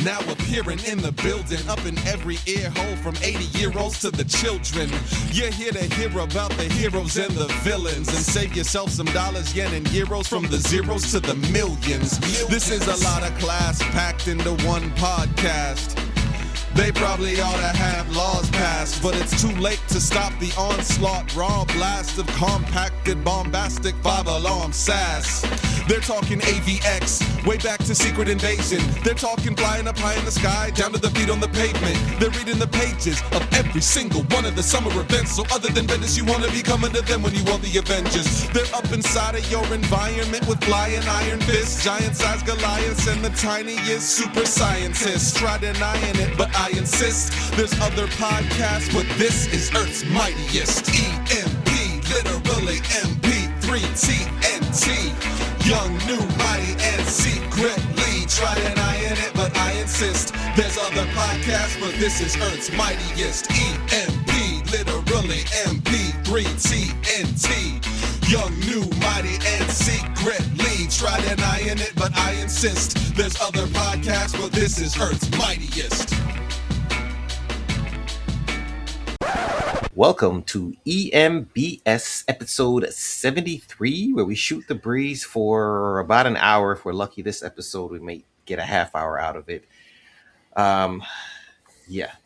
now appearing in the building, up in every ear hole from 80-year-olds to the children. You're here to hear about the heroes and the villains, and save yourself some dollars, yen, and euros from the zeros to the millions. This is a lot of class packed into one podcast. They probably ought to have laws passed, but it's too late to stop the onslaught. Raw blast of compacted, bombastic, five-alarm sass. They're talking AVX, way back to Secret Invasion. They're talking flying up high in the sky, down to the feet on the pavement. They're reading the pages of every single one of the summer events. So other than Bendis, you want to be coming to them when you want the Avengers. They're up inside of your environment with flying iron fists, giant-sized Goliaths, and the tiniest super scientists. Try denying it, but I insist. There's other podcasts, but this is Earth's mightiest. EMP, literally MP3 TNT. Young, new, mighty, and secretly. Try denying it, but I insist. There's other podcasts, but this is Earth's mightiest. EMP, literally MP3 TNT. Young, new, mighty, and secretly. Try denying it, but I insist. There's other podcasts, but this is Earth's mightiest. Welcome to EMBS episode 73, where we shoot the breeze for about an hour. If we're lucky this episode, we may get a half hour out of it. To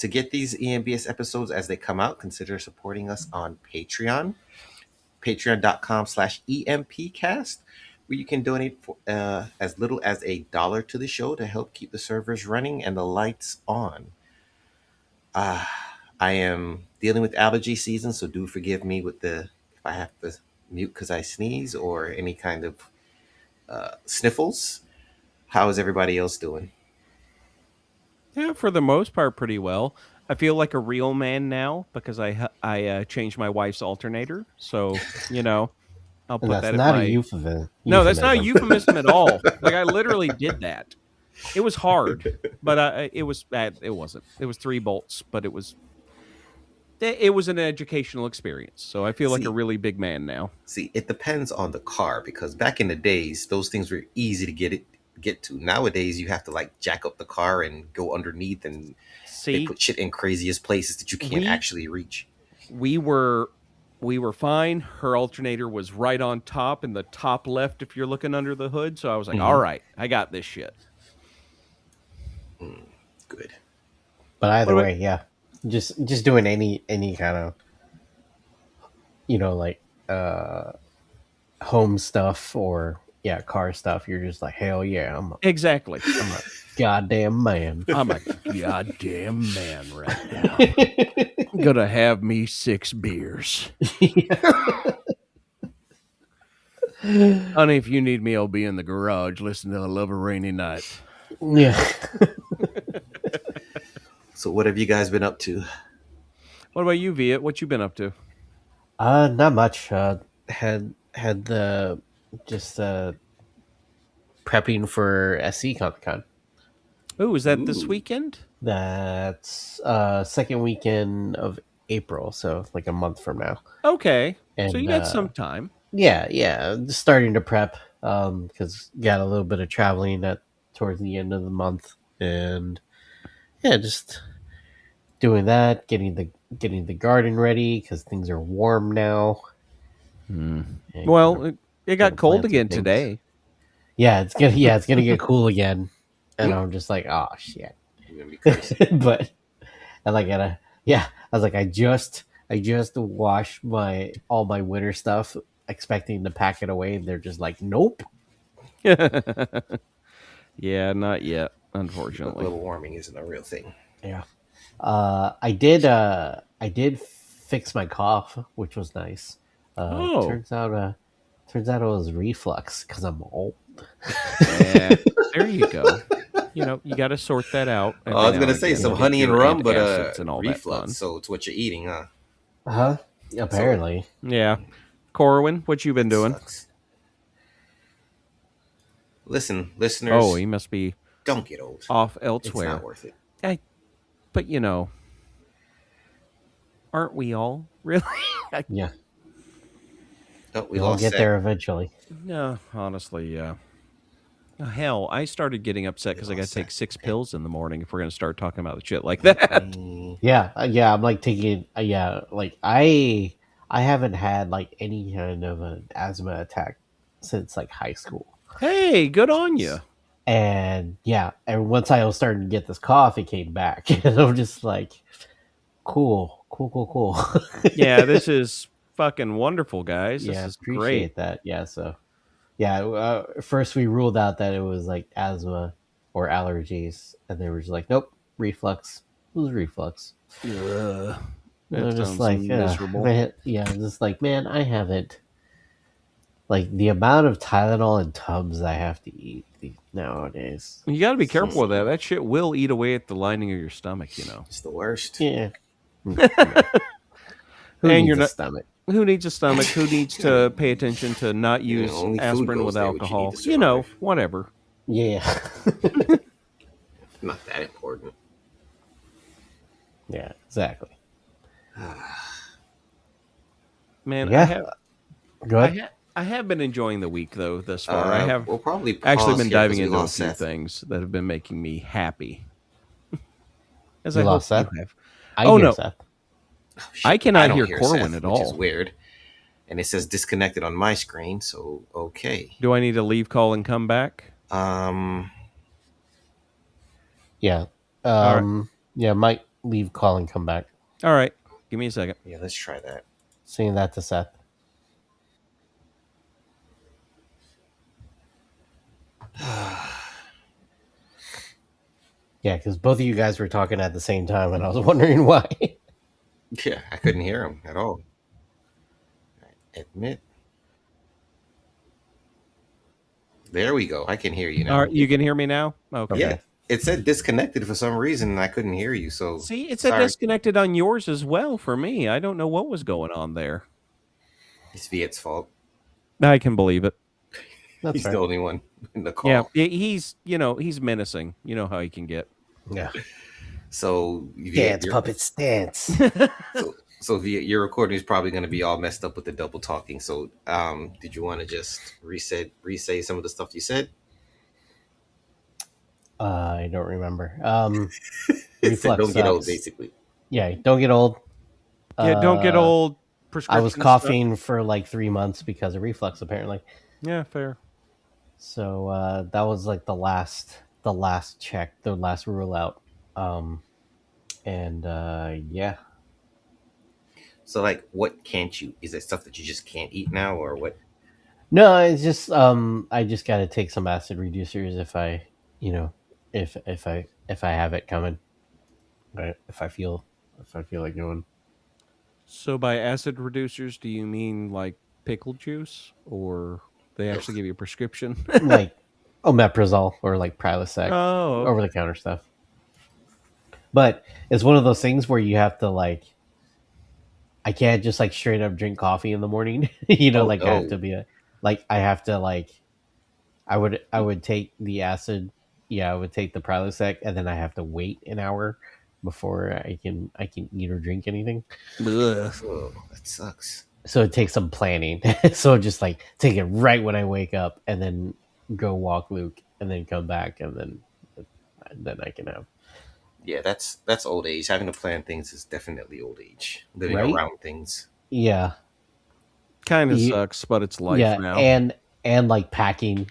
get these EMBS episodes as they come out, consider supporting us on Patreon, patreon.com/EMPcast, where you can donate for as little as $1 to the show to help keep the servers running and the lights on. I am dealing with allergy season, so do forgive me if I have to mute because I sneeze or any kind of sniffles. How is everybody else doing? Yeah, for the most part, pretty well. I feel like a real man now because I changed my wife's alternator. So, I'll put that in my... That's not a euphemism. No, that's not a euphemism at all. Like, I literally did that. It was hard, but it was bad. It wasn't. It was 3 bolts, but it was an educational experience. So I feel like a really big man now. See, it depends on the car, because back in the days, those things were easy to get to. Nowadays, you have to like jack up the car and go underneath, and they put shit in craziest places that you can't actually reach. We were fine. Her alternator was right on top in the top left if you're looking under the hood. So I was like, all right, I got this shit. Good. But either way, yeah. Just doing any kind of, home stuff or car stuff. You're just like, hell yeah, I'm a goddamn man. I'm a goddamn man right now. I'm gonna have me 6 beers. Honey, if you need me, I'll be in the garage listening to I Love a Rainy Night. Yeah. So what have you guys been up to? What about you, Viet? What you been up to? Not much. Had the prepping for SC Comic-Con. Oh, is that this weekend? That's second weekend of April, so like a month from now. Okay. And, so you got some time. Yeah. Just starting to prep because got a little bit of traveling towards the end of the month, and just doing that, getting the garden ready because things are warm now. Well, it got cold again today. Yeah, it's gonna get cool again, and I'm just like, oh shit. You're gonna be crazy. But I was like, I just washed all my winter stuff, expecting to pack it away, and they're just like, nope. Yeah, not yet, unfortunately. Global warming isn't a real thing. Yeah. I did fix my cough, which was nice. Turns out it was reflux because I'm old. Yeah, there you go. You got to sort that out. I was gonna say some honey and rum, but and all reflux. So it's what you're eating, huh? Apparently. Yeah. Corwin, what you been doing? Sucks. Listen, listeners. Oh, he must be. Don't get old. Off elsewhere. It's not worth it. But aren't we all really? Yeah. Oh, We'll get there eventually. No, honestly, yeah. Oh, hell, I started getting upset because I got to take 6 pills in the morning if we're going to start talking about the shit like that. Yeah, yeah. I'm like taking. Yeah, like I haven't had like any kind of an asthma attack since like high school. Hey, good on you. And yeah, and once I was starting to get this cough, it came back, and I'm just like, cool. Yeah, this is fucking wonderful, guys. This Yeah, is appreciate great. that. Yeah, so yeah, first we ruled out that it was like asthma or allergies, and they were just like, nope, reflux. It was reflux. Ugh, They're that just sounds like, miserable. yeah, just like, man, I haven't like the amount of Tylenol and Tums I have to eat nowadays. You got to be careful with that. That shit will eat away at the lining of your stomach, you know. It's the worst. Yeah, who And needs you're a not. stomach? Who needs a stomach? Who needs to pay attention to not use only food aspirin goes with there, what you need alcohol? to You know, survive. whatever. Yeah, Not that important. yeah, exactly. Man, Yeah, go ahead. I have been enjoying the week though thus far. I have We'll probably actually pause been here 'cause diving we into a lost few Seth. things that have been making me happy, as You I hope lost Seth. you have. I Oh hear no, Seth. Oh, shit. I cannot don't hear Corwin Seth, at which is all. weird. And it says disconnected on my screen, so okay. Do I need to leave call and come back? Yeah, All right. yeah, might leave, call, and come back. All right. Give me a second. Yeah, let's try that. Saying that to Seth. Yeah, because both of you guys were talking at the same time, and I was wondering why. Yeah, I couldn't hear him at all. Admit. There we go. I can hear you now. All right. You can hear me now? Okay. Yeah, it said disconnected for some reason, and I couldn't hear you. So See, it said sorry. disconnected on yours as well for me. I don't know what was going on there. It's Viet's fault. I can believe it. That's He's fair. the only one in the call. Yeah, he's he's menacing. You know how he can get. Yeah. So Dance, puppets, dance. So Viet, your recording is probably going to be all messed up with the double talking. So did you want to just re-say some of the stuff you said? I don't remember. It said, Reflux don't get old, sucks. basically. Yeah, don't get old. Yeah, don't get old. I was Prescription coughing for like 3 months because of reflux, apparently. stuff. Yeah, fair. So that was like the last check, the last rule out. And yeah. So like, what can't you? Is it stuff that you just can't eat now, or what? No, it's just I just got to take some acid reducers if I, if I have it coming. Right? If I feel like going. So by acid reducers, do you mean like pickle juice, or they actually give you a prescription? Like omeprazole or like Prilosec, Oh, okay. over the counter stuff. But it's one of those things where you have to like, I can't just like straight up drink coffee in the morning. Like I have to be I have to like, I would take the acid. Yeah, I would take the Prilosec, and then I have to wait an hour before I can eat or drink anything. Oh, that sucks. So it takes some planning. So just like take it right when I wake up, and then go walk Luke, and then come back, and then I can have. Yeah, that's old age. Having to plan things is definitely old age. Living Right? around things. Yeah, Kind of sucks, but it's life now. and like packing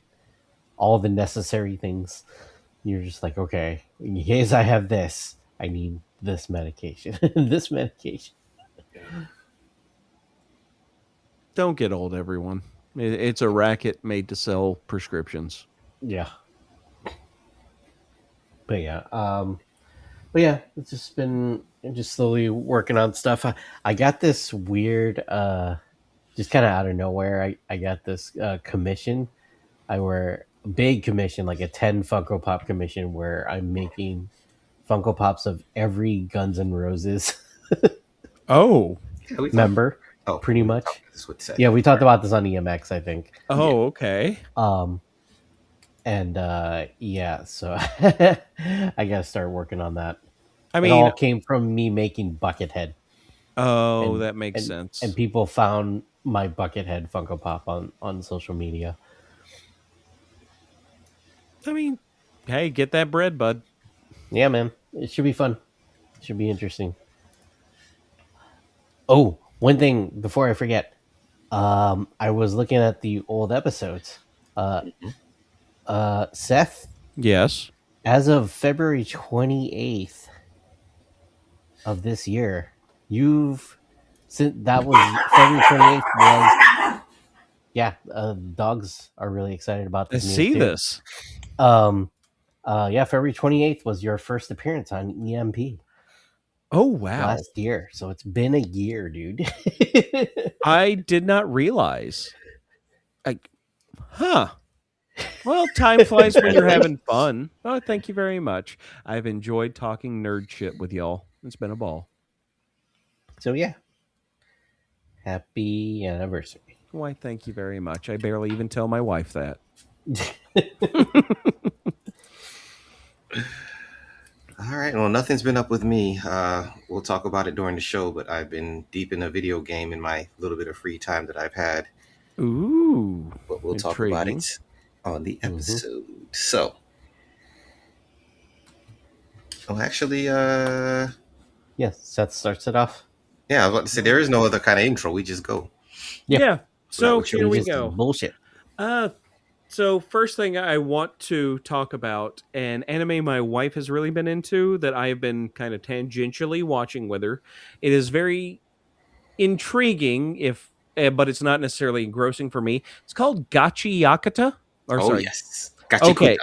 all the necessary things. You're just like, okay, in case I have this, I need this medication. This medication. Don't get old, everyone. It's a racket made to sell prescriptions. Yeah. But yeah, it's just been just slowly working on stuff. I got this weird, just kind of out of nowhere. I got this commission. I were a big commission, like a 10 Funko Pop commission, where I'm making Funko Pops of every Guns N' Roses Oh. member, pretty much. Yeah, we talked about this on EMX, I think. Oh, okay. And yeah, so I gotta start working on that. I mean, it all came from me making Buckethead. Oh, that makes sense. And people found my Buckethead Funko Pop on social media. I mean, hey, get that bread, bud. Yeah, man. It should be fun. It should be interesting. Oh, one thing before I forget. I was looking at the old episodes. Uh, Mhm. Seth, Yes. as of February 28th of this year, you've since that was February 28th was yeah, dogs are really excited about I this news see too. this. Um, yeah, February 28th was your first appearance on EMP Oh, wow. last year, so it's been a year, dude. I did not realize. Huh. Well, time flies when you're having fun. Oh, thank you very much. I've enjoyed talking nerd shit with y'all. It's been a ball. So yeah, happy anniversary. Why, thank you very much. I barely even tell my wife that. All right. Well, nothing's been up with me. We'll talk about it during the show, but I've been deep in a video game in my little bit of free time that I've had. Ooh, But we'll talk about intriguing. it on the Mhm. episode. So, actually, Yes, Seth starts it off. yeah, I was about to say there is no other kind of intro. We just go. Yeah. Yeah. So what you here we Just go. bullshit. So first thing I want to talk about an anime my wife has really been into that I have been kind of tangentially watching with her. It is very intriguing, but it's not necessarily engrossing for me. It's called Gachi Yakuta. Or Oh sorry, yes, Gachikuta. okay,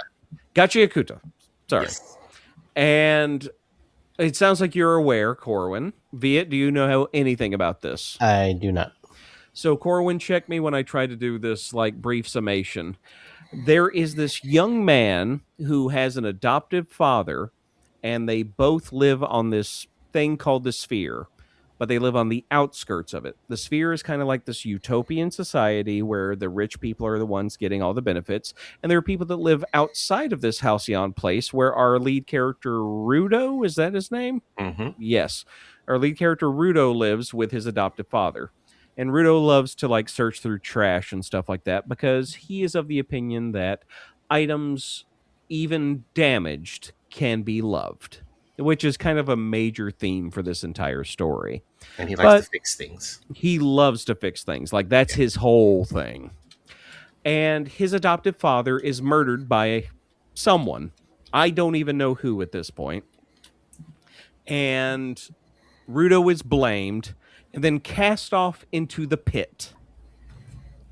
Gachi Yakuta. Sorry, Yes. and it sounds like you're aware, Corwin. Viet, do you know anything about this? I do not. So Corwin checked me when I tried to do this like brief summation. There is this young man who has an adoptive father, and they both live on this thing called the sphere, but they live on the outskirts of it. The sphere is kind of like this utopian society where the rich people are the ones getting all the benefits, and there are people that live outside of this halcyon place where our lead character Rudo, is that his name? Mm-hmm. Yes. Our lead character Rudo lives with his adoptive father. And Rudo loves to like search through trash and stuff like that because he is of the opinion that items, even damaged, can be loved, which is kind of a major theme for this entire story. And he likes to But fix things. he loves to fix things. Like that's his whole thing. And his adoptive father is murdered by someone. I don't even know who at this point. And Rudo is blamed and then cast off into the pit.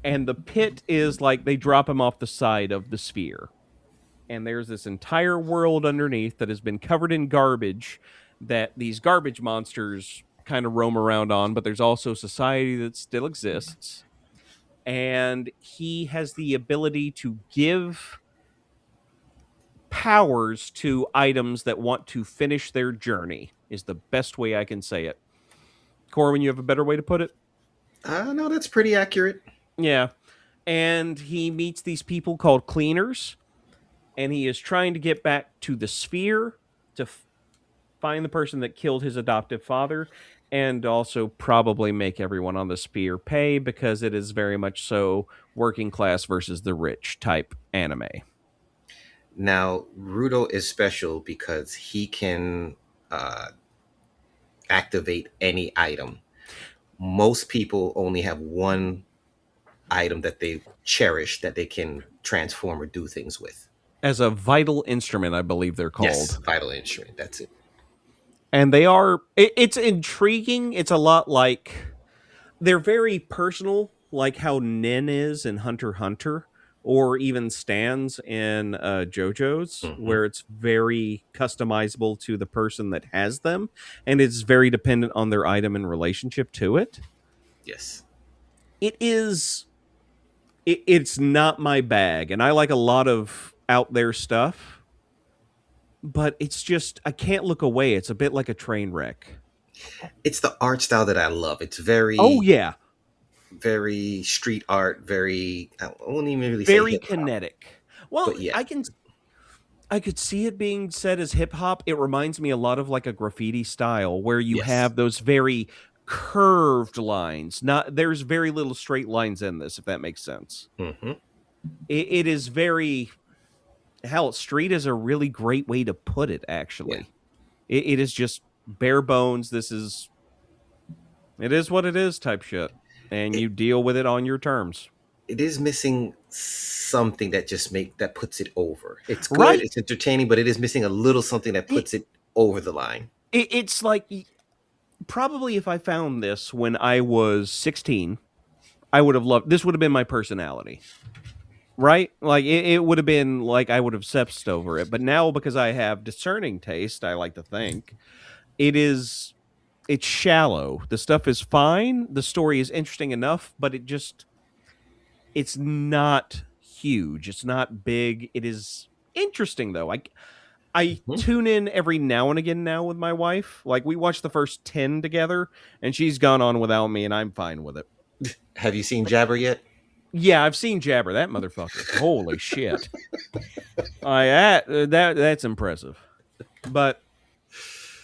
And the pit is like they drop him off the side of the sphere. And there's this entire world underneath that has been covered in garbage that these garbage monsters kind of roam around on, but there's also society that still exists. And he has the ability to give powers to items that want to finish their journey, is the best way I can say it. Corwin, you have a better way to put it? No, that's pretty accurate. Yeah. And he meets these people called cleaners, and he is trying to get back to the sphere to find the person that killed his adoptive father, and also probably make everyone on the sphere pay because it is very much so working class versus the rich type anime. Now, Rudo is special because he can activate any item. Most people only have one item that they cherish that they can transform or do things with. As a vital instrument, I believe they're called. Yes, vital instrument. That's it. And they are, it's intriguing. It's a lot like, they're very personal, like how Nin is in Hunter x Hunter, or even Stan's in JoJo's, where it's very customizable to the person that has them, and it's very dependent on their item and relationship to it. Yes. It's not my bag, and I like a lot of out there stuff, but it's just, I can't look away. It's a bit like a train wreck. It's the art style that I love. It's very very street art, very, I won't even really say very hip-hop. kinetic. Well, But yeah. I could see it being said as hip hop. It reminds me a lot of like a graffiti style where you have those very curved lines. There's very little straight lines in this, if that makes sense. Mm-hmm. It is very, hell, street is a really great way to put it. Actually, it is just bare bones. It is what it is type shit, and It you deal with it on your terms. it is missing something that puts it over. It's good, Right. it's entertaining, but it is missing a little something that It, puts it over the line. it's like probably if I found this when I was 16, I would have loved this would have been my personality. Right? Like it would have been like I would have obsessed over it. But now because I have discerning taste, I like to think, it is it's shallow. The stuff is fine. The story is interesting enough, but it's not huge. It's not big. It is interesting though. I Mhm. tune in every now and again now with my wife. Like we watched the first 10 together and she's gone on without me and I'm fine with it. Have you seen Jabber yet? Yeah, I've seen Jabber, that motherfucker. Holy shit. That's impressive. But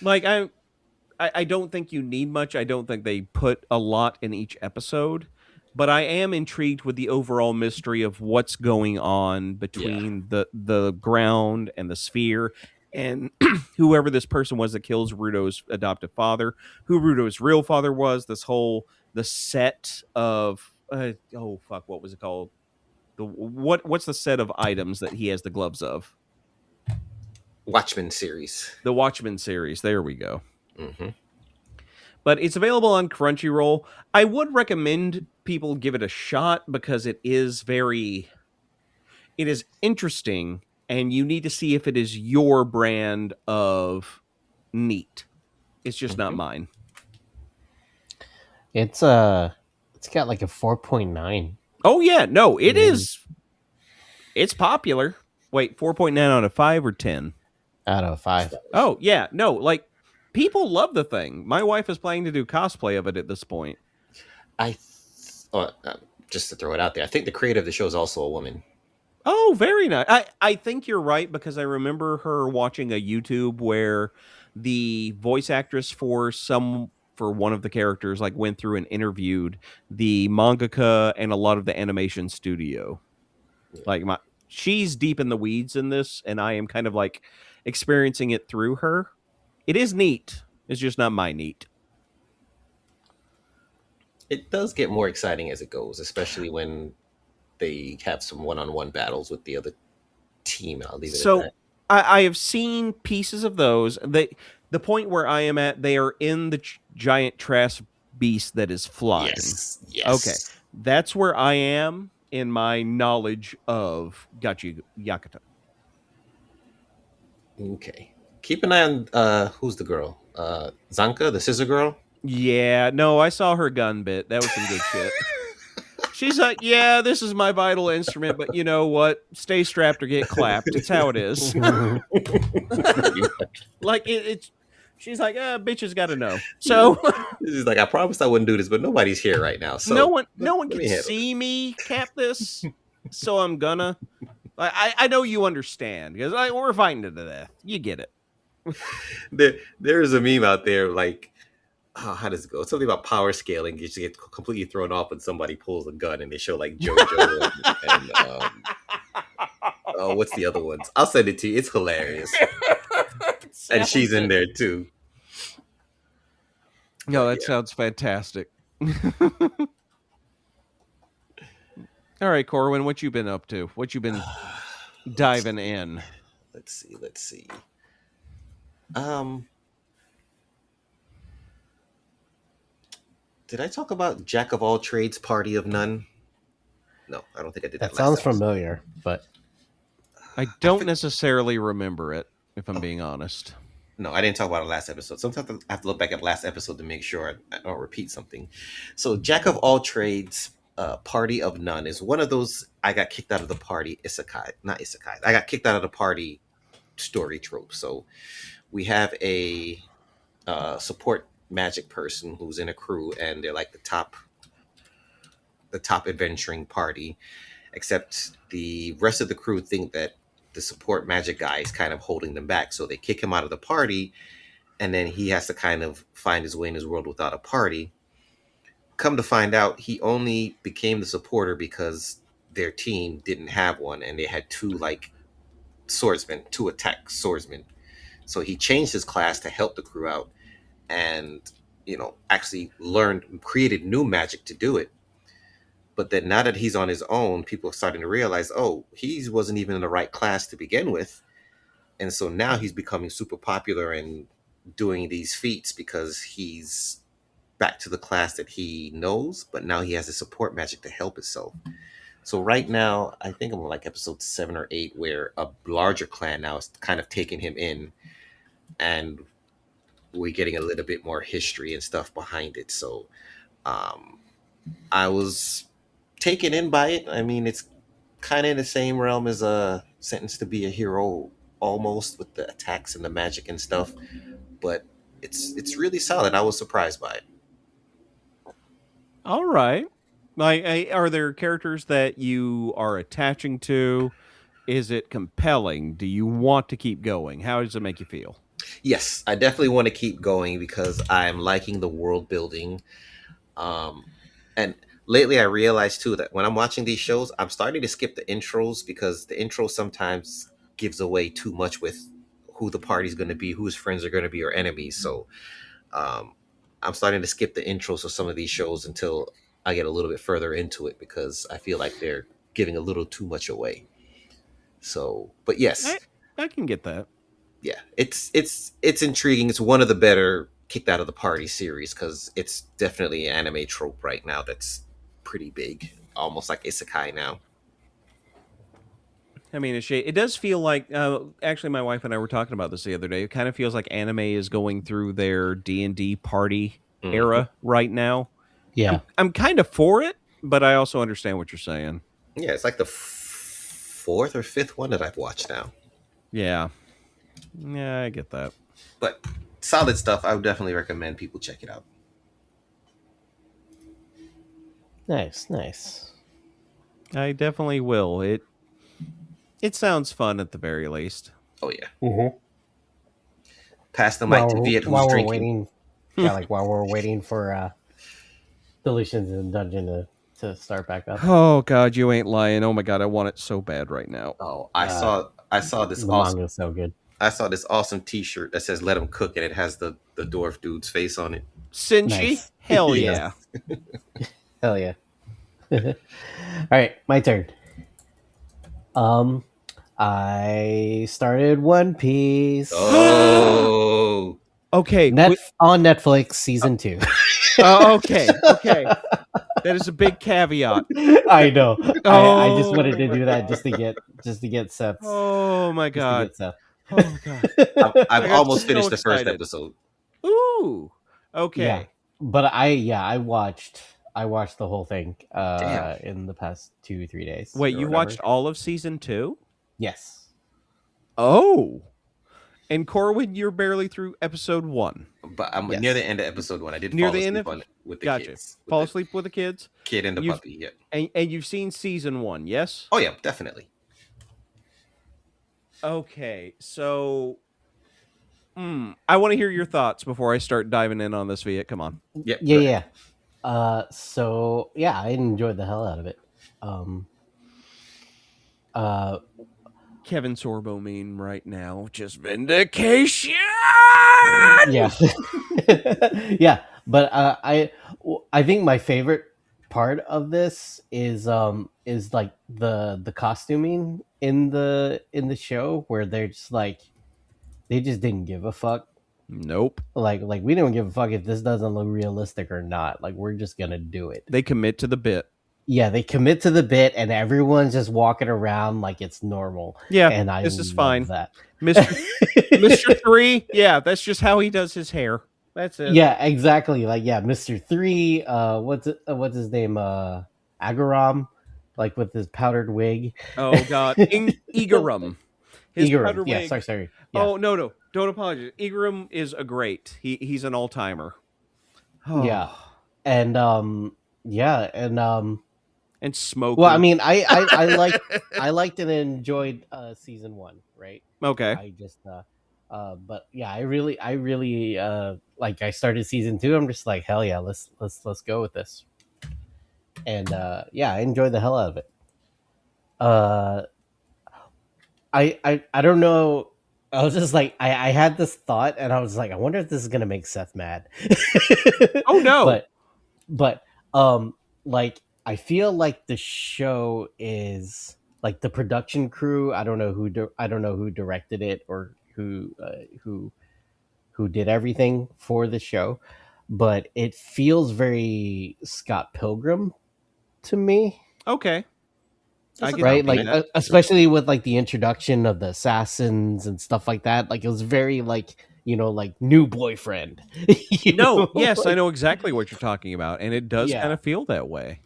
like I don't think you need much. I don't think they put a lot in each episode, but I am intrigued with the overall mystery of what's going on Yeah. between the ground and the sphere and whoever this person was that kills Rudo's adoptive father, who Rudo's real father was, the set of oh fuck, what was it called? What's the set of items that he has the gloves of? Watchmen series. The Watchmen series. There we go. Hmm. But it's available on Crunchyroll. I would recommend people give it a shot because it is interesting and you need to see if it is your brand of neat. It's just not Hmm. mine. It's got like a 4.9. Oh yeah, no, it Mm. is. It's popular. Wait, 4.9 out of 5 or 10? Out of 5. Oh yeah, no, like people love the thing. My wife is planning to do cosplay of it at this point. I, just to throw it out there, I think the creator of the show is also a woman. Oh, very nice. I think you're right because I remember her watching a YouTube where the voice actress for one of the characters like went through and interviewed the mangaka and a lot of the animation studio. Like she's deep in the weeds in this and I am kind of like experiencing it through her. It is neat. It's just not my neat. It does get more exciting as it goes, especially when they have some one-on-one battles with the other team. I'll leave it at So that. I have seen pieces of those. The point where I am at, they are in the giant trash beast that is flying. Yes. Okay, that's where I am in my knowledge of Gachi Yakuta. Okay. Keep an eye on who's the girl? Zanka, the scissor girl. Yeah, no, I saw her gun bit. That was some good shit. She's like, yeah, this is my vital instrument, but you know what? Stay strapped or get clapped. It's how it is. Like it's. She's like, bitches got to know. So She's like, I promised I wouldn't do this, but nobody's here right now. So no one let can me handle see me cap this. So I'm gonna. I know you understand because we're fighting to the death. You get it. There is a meme out there like, oh, how does it go? It's something about power scaling. You just get completely thrown off when somebody pulls a gun, and they show like JoJo and oh, what's the other ones? I'll send it to you. It's hilarious, and she's in there too. No, that Yeah. sounds fantastic. All right, Corwin, what you been up to? What you been diving in? Let's see. Did I talk about Jack of all trades, party of none? No, I don't think I did that. That sounds last episode. familiar, but I don't necessarily remember it, if I'm being honest. No, I didn't talk about it last episode. Sometimes I have to look back at last episode to make sure I don't repeat something. So, Jack of all trades, party of none is one of those. I got kicked out of the party isekai, not isekai. I got kicked out of the party story trope. So, we have a support magic person who's in a crew, and they're like the top adventuring party. Except the rest of the crew think that the support magic guy is kind of holding them back, so they kick him out of the party, and then he has to kind of find his way in his world without a party. Come to find out, he only became the supporter because their team didn't have one, and they had two like swordsmen to attack swordsmen. So he changed his class to help the crew out, and actually created new magic to do it. But then now that he's on his own, people are starting to realize, oh, he wasn't even in the right class to begin with. And so now he's becoming super popular and doing these feats because he's back to the class that he knows, but now he has the support magic to help himself. So right now, I think I'm on like episode 7 or 8, where a larger clan now is kind of taking him in, and we're getting a little bit more history and stuff behind it. So I was taken in by it. I mean, it's kind of in the same realm as a Sentence to Be a Hero, almost, with the attacks and the magic and stuff, but it's really solid. I was surprised by it. All right. Are there characters that you are attaching to? Is it compelling? Do you want to keep going? How does it make you feel? Yes, I definitely want to keep going because I'm liking the world building. And lately I realized too that when I'm watching these shows, I'm starting to skip the intros because the intro sometimes gives away too much with who the party's going to be, whose friends are going to be, or enemies. So I'm starting to skip the intros of some of these shows until I get a little bit further into it because I feel like they're giving a little too much away. So, but yes, I can get that. Yeah, it's intriguing. It's one of the better kicked out of the party series because it's definitely an anime trope right now that's pretty big, almost like isekai now. I mean, it does feel like, actually, my wife and I were talking about this the other day. It kind of feels like anime is going through their D&D party era right now. Yeah. I'm kind of for it, but I also understand what you're saying. Yeah, it's like the fourth or fifth one that I've watched now. Yeah, I get that. But solid stuff. I would definitely recommend people check it out. Nice. I definitely will. It sounds fun at the very least. Oh yeah. Mm-hmm. Pass the mic to Viet, who's drinking. While we're waiting for Deletions in the Dungeon to start back up. Oh God, you ain't lying. Oh my God, I want it so bad right now. Oh, I saw this. The manga is so good. I saw this awesome T-shirt that says "Let him cook" and it has the dwarf dude's face on it. Senshi, Nice. hell yeah, Hell yeah. All right, my turn. I started One Piece. Oh, okay. On Netflix, season 2. Okay. That is a big caveat. I know. I just wanted to do that just to get Seth's. Oh my God. Seth. Oh God. I've almost finished the first episode. Ooh. Okay. Yeah. But I watched the whole thing in the past 2-3 days. Wait, you watched all of season 2? Yes. Oh. And Corwin, you're barely through episode 1. But I'm near the end of episode 1. I did near fall the asleep end on it with the kids. Fall asleep with the kids? Kid and the puppy, yeah. And you've seen season 1, yes? Oh yeah, definitely. Okay, so I want to hear your thoughts before I start diving in on this, Viet. Come on. Yep, yeah. So yeah, I enjoyed the hell out of it. Kevin Sorbo meme right now, just vindication. Yeah. Yeah, but I think my favorite part of this is like the costuming in the show, where they're just like, they just didn't give a fuck. Nope. Like we don't give a fuck if this doesn't look realistic or not. Like, we're just gonna do it. They commit to the bit. Yeah, they commit to the bit, and everyone's just walking around like it's normal. Yeah, and I this is love fine. That Mr. 3, yeah, that's just how he does his hair. That's it. Yeah, exactly. Like, yeah, Mr. 3. What's his name? Agaram, like with his powdered wig. Oh God, Igaram. Igaram. Yeah, sorry. Yeah. Oh no, don't apologize. Igaram is a great. He's an all timer. Oh. Yeah, and and smoke. Well, I mean, I liked and enjoyed season 1, right? Okay. I just but yeah, I really like, I started season 2. I'm just like, hell yeah, let's go with this. And yeah, I enjoyed the hell out of it. I don't know. I was just like I had this thought and I was like, I wonder if this is gonna make Seth mad. Oh no. but but um like I feel like the show is like the production crew. I don't know who directed it or who did everything for the show, but it feels very Scott Pilgrim to me. Okay. That's I a get Right, see like compliment. that. especially with like the introduction of the assassins and stuff like that. Like it was very like, like new boyfriend. No, yes, I Like, know exactly what you're talking about, and it does kind yeah. of feel that way.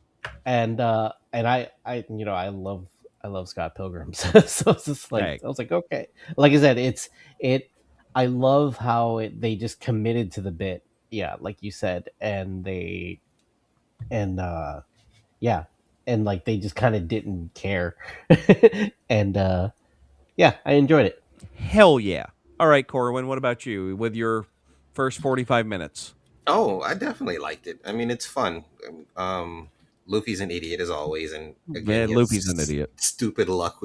And I love Scott Pilgrim. So it's just like Hey, I was like, okay. Like I said, it I love how they just committed to the bit. Yeah, like you said, and yeah, and like they just kind of didn't care. And yeah, I enjoyed it. hell yeah. All right, Corwin, what about you with your first 45 minutes? Oh, I definitely liked it. I mean, it's fun. Luffy's an idiot as always, and again, Man, he has Luffy's an idiot. stupid luck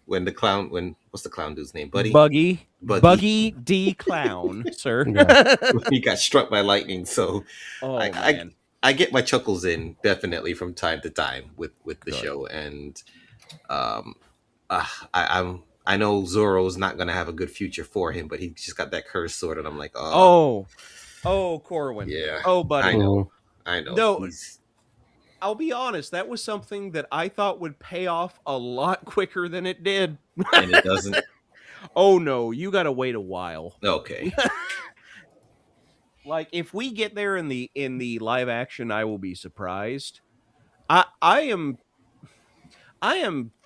when the clown when what's the clown dude's name? Buggy. Buggy D Clown, sir. Yeah. He got struck by lightning. So I, Oh I man, I get my chuckles in definitely from time to time with the good. show, and um, I know Zoro's not gonna have a good future for him, but he just got that curse sword, and I'm like, Oh, Corwin. yeah, Oh, I buddy. know, Mhm. I know. No, He's I'll be honest. That was something that I thought would pay off a lot quicker than it did. and it doesn't. Oh no, you got to wait a while. Okay, Like if we get there in the live action, I will be surprised. I am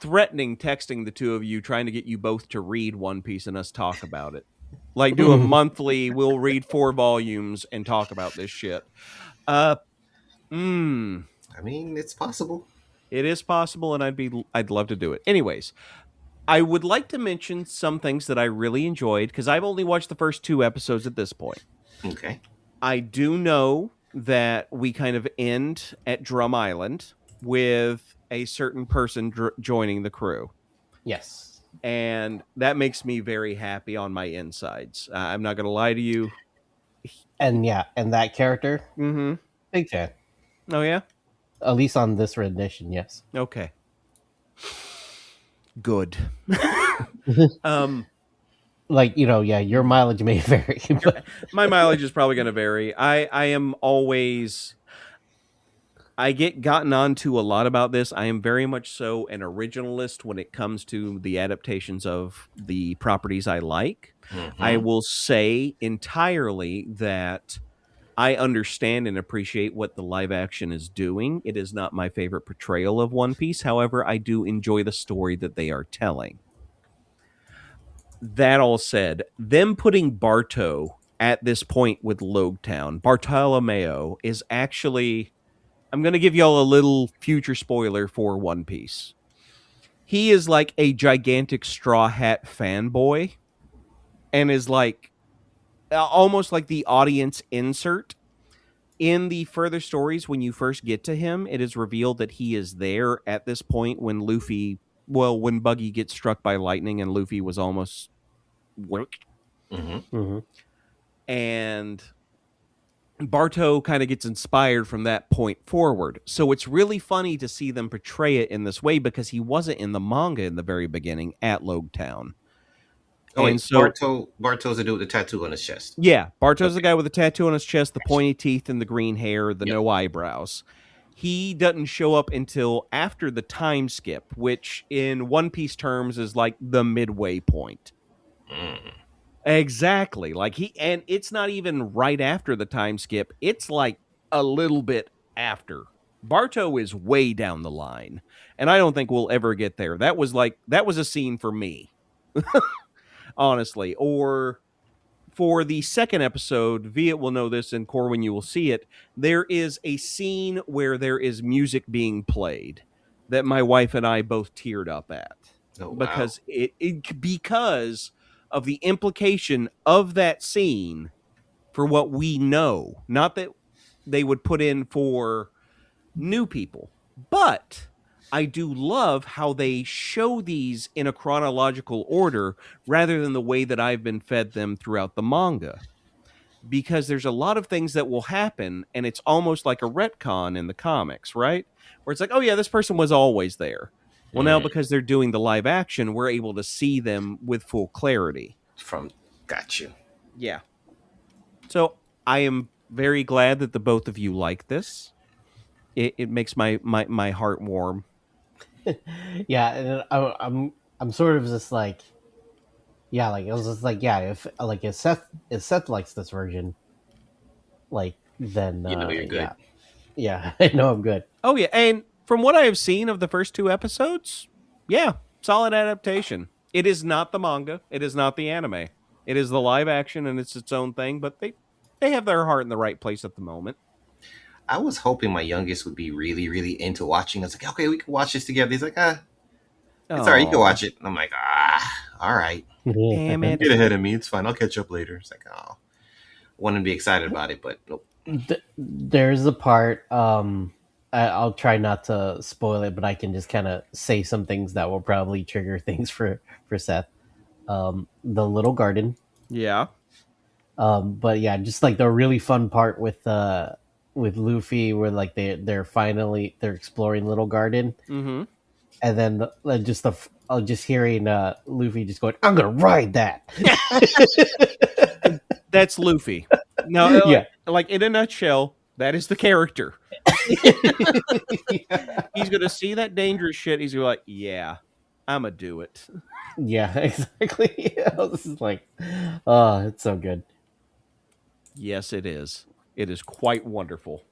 threatening texting the two of you, trying to get you both to read One Piece and us talk about it. Like do a monthly, we'll read 4 volumes and talk about this shit. Uh mm, I mean it's possible. it is possible and I'd love to do it. Anyways, I would like to mention some things that I really enjoyed because I've only watched the first 2 episodes at this point. Okay. I do know that we kind of end at Drum Island with a certain person joining the crew. Yes. And that makes me very happy on my insides. I'm not going to lie to you. And yeah, and that character, Mm-hmm. big fan. Oh, yeah? At least on this rendition, yes. Okay. Good. um, Like, yeah, your mileage may vary. But my mileage is probably going to vary. I am always... I get gotten onto a lot about this. I am very much so an originalist when it comes to the adaptations of the properties I like. Mm-hmm. I will say entirely that I understand and appreciate what the live action is doing. It is not my favorite portrayal of One Piece. However, I do enjoy the story that they are telling. That all said, them putting Barto at this point with Logtown, Bartolomeo is actually... I'm going to give y'all a little future spoiler for One Piece. He is like a gigantic Straw Hat fanboy and is like almost like the audience insert. In the further stories, when you first get to him, it is revealed that he is there at this point when when Buggy gets struck by lightning and Luffy was almost worked. Mm-hmm. mm-hmm. And Barto kind of gets inspired from that point forward. So it's really funny to see them portray it in this way because he wasn't in the manga in the very beginning at Logtown. Oh, and wait, so Barto's the dude with the tattoo on his chest. Yeah, Barto's the Okay. guy with the tattoo on his chest, the pointy teeth and the green hair, the no eyebrows. He doesn't show up until after the time skip, which in One Piece terms is like the midway point. Mm. Exactly. And it's not even right after the time skip. It's like a little bit after. Barto is way down the line, and I don't think we'll ever get there. That was a scene for me. Honestly. Or for the second episode, Viet will know this and Corwin, you will see it. There is a scene where there is music being played that my wife and I both teared up at. Oh, wow. Because because of the implication of that scene for what we know. Not that they would put in for new people, but I do love how they show these in a chronological order rather than the way that I've been fed them throughout the manga. Because there's a lot of things that will happen, and it's almost like a retcon in the comics, right? Where it's like, oh yeah, this person was always there. Well, now because they're doing the live action, we're able to see them with full clarity. Got you. Yeah. So I am very glad that the both of you like this. It makes my heart warm. Yeah, and I'm sort of just like, yeah, like it was just like, yeah, if Seth likes this version, like then you're good. Yeah, I know I'm good. Oh yeah, and from what I have seen of the first 2 episodes, yeah, solid adaptation. It is not the manga, it is not the anime. It is the live action, and it's its own thing, but they have their heart in the right place at the moment. I was hoping my youngest would be really, really into watching. I was like, okay, we can watch this together. He's like, it's all right, you can watch it. And I'm like, all right. Damn it. Get ahead of me. It's fine. I'll catch up later. It's like, oh, wanted to be excited about it, but nope. There's a part, I'll try not to spoil it, but I can just kind of say some things that will probably trigger things for Seth. The little garden. Yeah. But yeah, just like the really fun part with Luffy, where like they're exploring Little Garden, Mm-hmm. and then just hearing Luffy just going, "I'm gonna ride that." That's Luffy. No, Yeah. like in a nutshell, that is the character. He's gonna see that dangerous shit. He's gonna be like, yeah, I'm gonna do it. Yeah, exactly. This is like, oh, it's so good. Yes, it is. It is quite wonderful.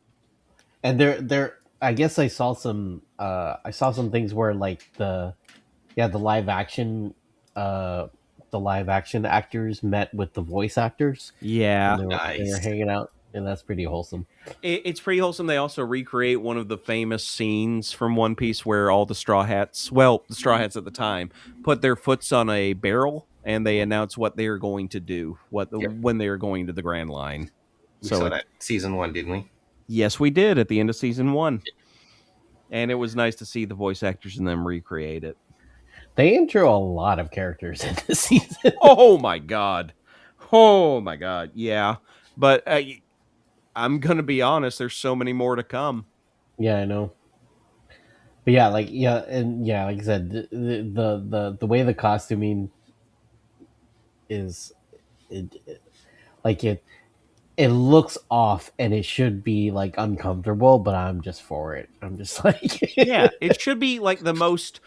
And there, I guess I saw some things where like the live action actors met with the voice actors. Yeah, they were hanging out, and that's pretty wholesome. It's pretty wholesome. They also recreate one of the famous scenes from One Piece where all the Straw Hats at the time, put their foots on a barrel and they announce what they are going to do, when they are going to the Grand Line. We saw that season 1, didn't we? Yes, we did at the end of season 1. And it was nice to see the voice actors in them recreate it. They intro a lot of characters in this season. Oh my god. Yeah. But I'm going to be honest, there's so many more to come. Yeah, I know. But yeah, like like I said, the way the costuming is, it looks off, and it should be like uncomfortable, but I'm just for it. I'm just like, yeah, it should be like the most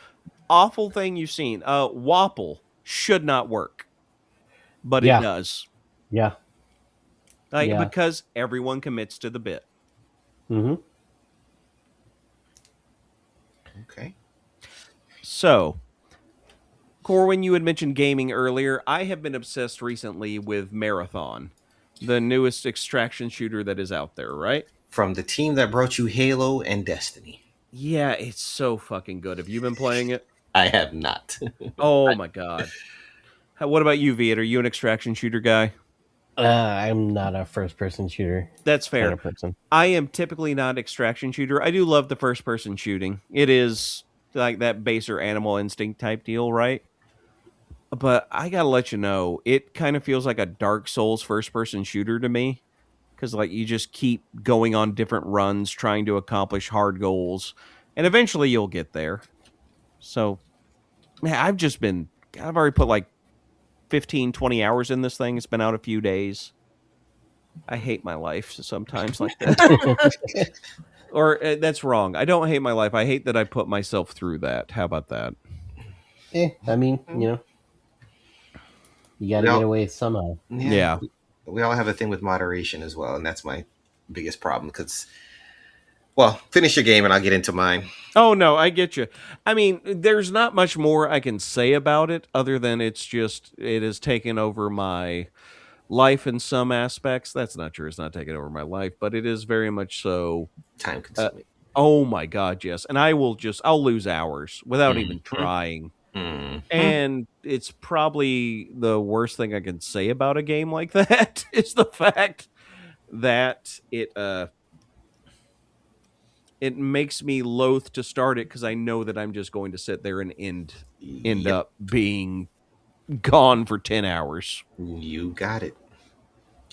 awful thing you've seen. Wapple should not work, but it does. Yeah, because everyone commits to the bit. Mm-hmm. Okay. So, Corwin, you had mentioned gaming earlier. I have been obsessed recently with Marathon, the newest extraction shooter that is out there, right? From the team that brought you Halo and Destiny. Yeah, it's so fucking good. Have you been playing it? I have not. Oh my god. What about you, Viet? Are you an extraction shooter guy? I'm not a first-person shooter. That's fair. Kind of person. I am typically not extraction shooter. I do love the first-person shooting. It is like that baser Animal Instinct type deal, right? But I gotta let you know, it kind of feels like a Dark Souls first-person shooter to me. Because like you just keep going on different runs, trying to accomplish hard goals, and eventually you'll get there. So, man, I've already put like 15, 20 hours in this thing. It's been out a few days. I hate my life sometimes like that. Or that's wrong. I don't hate my life. I hate that I put myself through that. How about that? I mean, you got to get away somehow. Yeah. We all have a thing with moderation as well, and that's my biggest problem. Because, well, finish your game and I'll get into mine. Oh, no, I get you. I mean, there's not much more I can say about it other than it has taken over my life in some aspects. That's not true. It's not taking over my life, but it is very much so time consuming. Oh my god, yes. And I'll lose hours without even trying. And it's probably the worst thing I can say about a game like that is the fact that it makes me loath to start it because I know that I'm just going to sit there and end Yep, up being gone for 10 hours. you got it.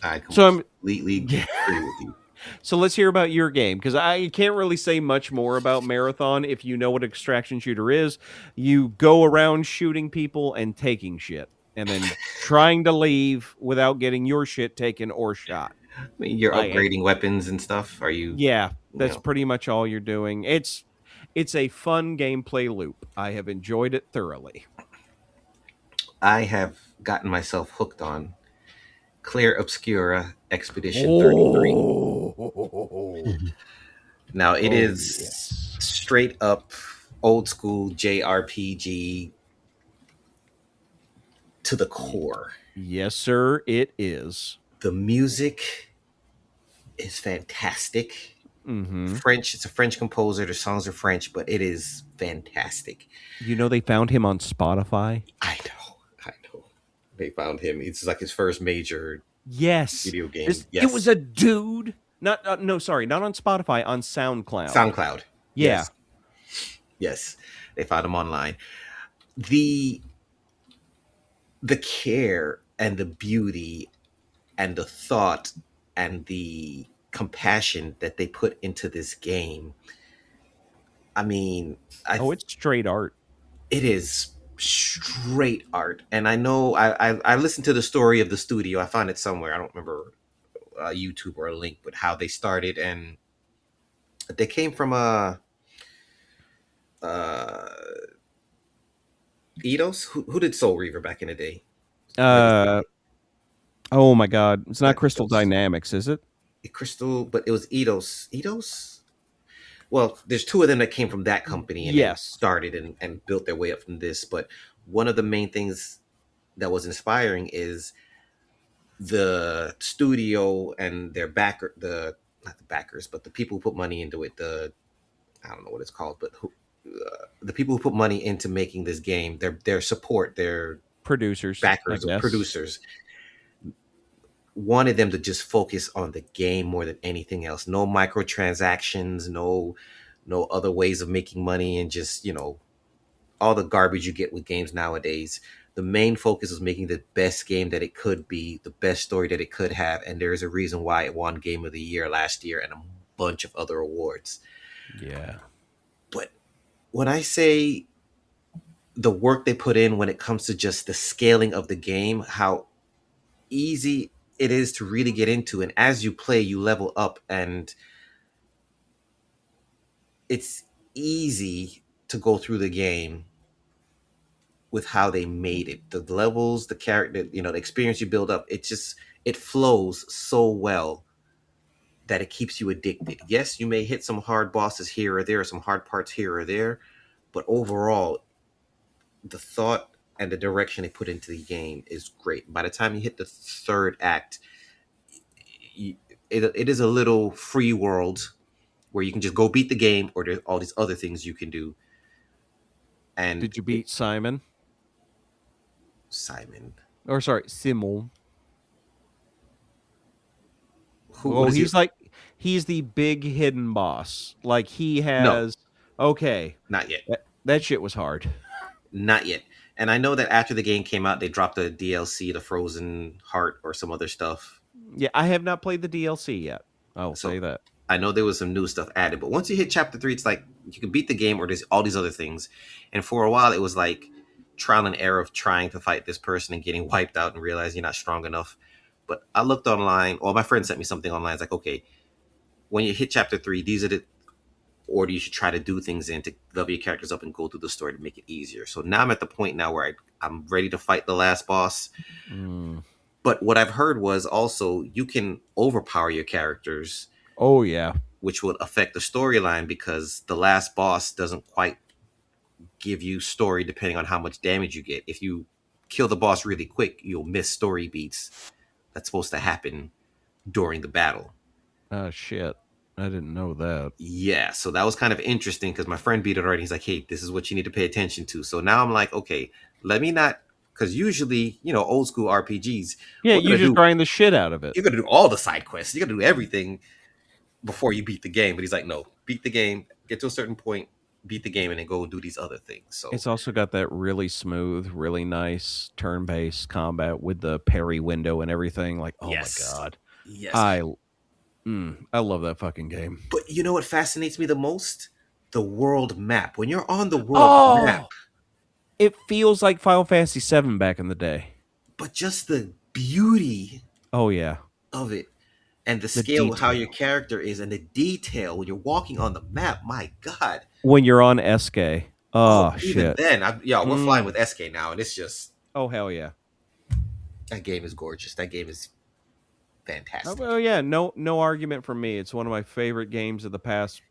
I So I'm completely agree with you. So let's hear about your game, because I can't really say much more about Marathon. If you know what extraction shooter is, you go around shooting people and taking shit, and then trying to leave without getting your shit taken or shot. I mean, you're Like, upgrading weapons and stuff. Are you, yeah, you that's know, pretty much all you're doing. It's a fun gameplay loop. I have enjoyed it thoroughly. I have gotten myself hooked on Claire Obscura Expedition 33. Oh, Now, it oh is yes, straight up old school JRPG to the core. yes, sir. It is. The music is fantastic. Mm-hmm. French, it's a French composer. The songs are French, but it is fantastic. You know they found him on Spotify. I know. They found him. It's like his first major Yes. video game. It was Yes. a dude. Not no, sorry, not on Spotify, on SoundCloud. SoundCloud. Yeah. Yes. Yes. They found him online. The care and the beauty and the thought and the compassion that they put into this game. I mean, Oh, it's straight art. it is straight art. And I know I listened to the story of the studio. I found it somewhere. I don't remember YouTube or a link, but how they started, and they came from a uh, Eidos. Who did Soul Reaver back in the day? Uh oh my god. It's not Not Crystal Eidos. Dynamics, is it? Crystal, but it was Eidos. Eidos. Well, there's two of them that came from that company and then Yes. started and built their way up from this. But one of the main things that was inspiring is the studio and their backer, the not the backers, but the people who put money into it. The I don't know what it's called, but the people who put money into making this game, their support, their Producers, I backers or guess. producers, wanted them to just focus on the game more than anything else. No microtransactions, no other ways of making money, and just all the garbage you get with games nowadays. The main focus was making the best game that it could be, the best story that it could have, and there is a reason why it won Game of the Year last year and a bunch of other awards. Yeah. But when I say the work they put in when it comes to just the scaling of the game, how easy it is to really get into, and as you play you level up, and it's easy to go through the game with how they made it, the levels, the character, the experience you build up. It flows so well that it keeps you addicted. Yes, you may hit some hard bosses here or there, some hard parts here or there, but overall the thought and the direction they put into the game is great. By the time you hit the third act, it is a little free world where you can just go beat the game, or there's all these other things you can do. And Did you beat Simon? Simon, Or sorry, Simon. what is he? He's the big hidden boss. Like he No, has okay. not yet. That shit was hard. Not yet. And I know that after the game came out, they dropped the DLC, the Frozen Heart, or some other stuff. Yeah, I have not played the DLC yet. I will So say that. I know there was some new stuff added, but once you hit chapter 3, it's like you can beat the game, or there's all these other things. And for a while, it was like trial and error of trying to fight this person and getting wiped out and realizing you're not strong enough. But I looked online, or my friend sent me something online. It's like, okay, when you hit chapter 3, these are the order you should try to do things in to level your characters up and go through the story to make it easier. So now I'm at the point now where I'm ready to fight the last boss. But what I've heard was also you can overpower your characters. Oh yeah, which will affect the storyline, because the last boss doesn't quite give you story depending on how much damage you get. If you kill the boss really quick, you'll miss story beats that's supposed to happen during the battle. Shit. I didn't know that. Yeah, so that was kind of interesting because my friend beat it already. He's like, hey, this is what you need to pay attention to. So now I'm like, okay, let me not, because usually, old school RPGs. Yeah, you just grind the shit out of it. You're going to do all the side quests. You're going to do everything. before you beat the game. But he's like, no, beat the game, get to a certain point, beat the game, and then go and do these other things. So It's also got that really smooth, really nice turn-based combat with the parry window and everything. Like, oh yes, my god, yes. I love that fucking game. But you know what fascinates me the most? The world map. When you're on the world map, it feels like Final Fantasy VII back in the day. But just the beauty oh yeah of it, and the scale of how your character is, and the detail when you're walking on the map. My god. When you're on SK. Oh, shit. Even then, we're flying with SK now, and it's just... Oh, hell yeah. That game is gorgeous. That game is fantastic. Oh yeah, no argument from me. It's one of my favorite games of the past